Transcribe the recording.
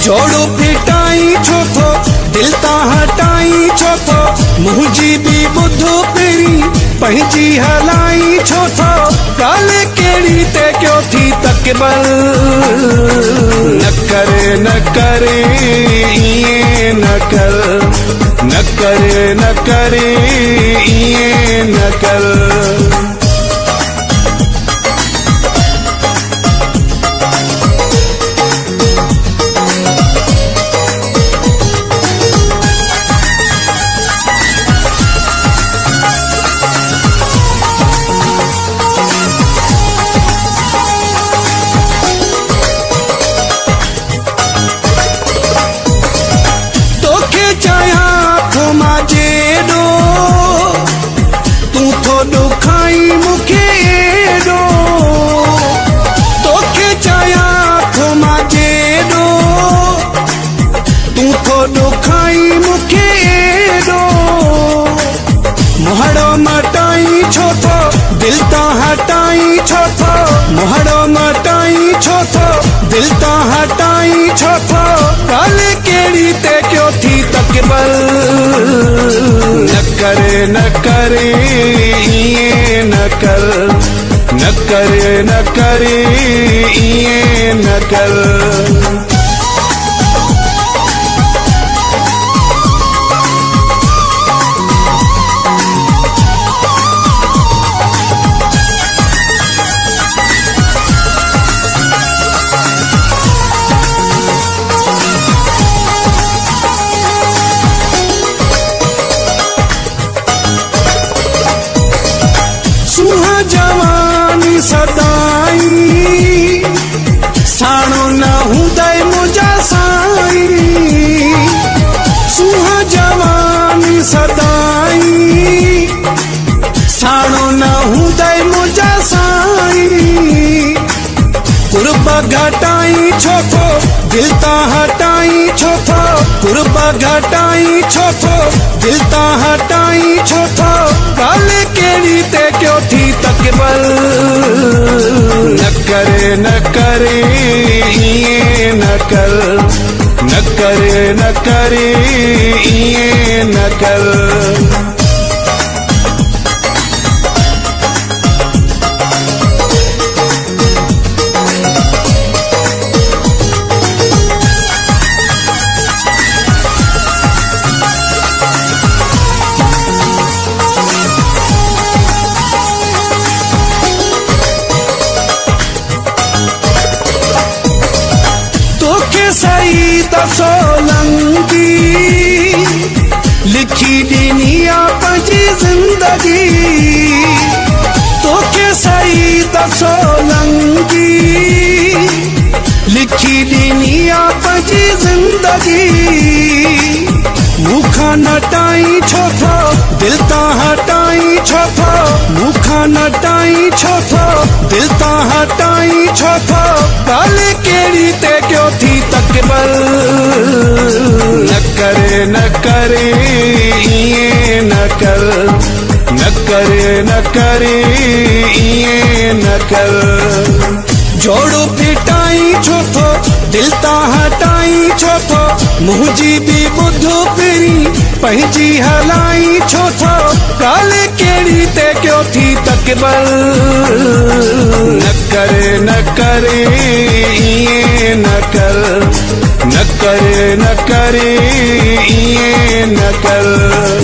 जोड़ो फिटाई छो थो दिल ता हटाई छो थो मुझी भी बुधो पेरी पंहिंजी हलाई छो थो काले केड़ी ते क्यों थी तकबल न करे इए न कर न करे इए न कर मोहड़ो मटाई छो थो दिल ता हटाई छो थो मोहड़ो मटाई छो थो दिल ता हटाई छो थो काले केड़ी ते क्यों थी तकबल न करे इए न कर न करे इए न कर जवानी सदाई साणो न हुंदई मुझा साई सुहा जवानी सदाई साणो न हुंदई मुझा साई कुर्बा घटाई छो थो दिल ता हटाई छो थो कुर्बा घटाई छो थो दिल ता हटाई छो थो काले केड़ी ते क्यों थी तकबल न करे इए न कर न करे इए न कर सही सोलंगी लिखी दिनिया पंजी जिंदगी तोखे सही सोलंगी लिखी दिनिया पंजी जिंदगी मुखा नटाई छो थो दिल ता हटाई छो थो मुखा नटाई छो थो दिल ता हटाई छो थो काले केड़ी ते क्यों थी तकबल न करे इए न कर न करे इए न कर जोड़ो फिटाई छो थो दिल ता हटाई छो थो मुझी भी बुधो पेरी पंहिंजी हलाई छो थो काले केड़ी ते क्यों थी तकबल न करे इए न कर न करे इए न कर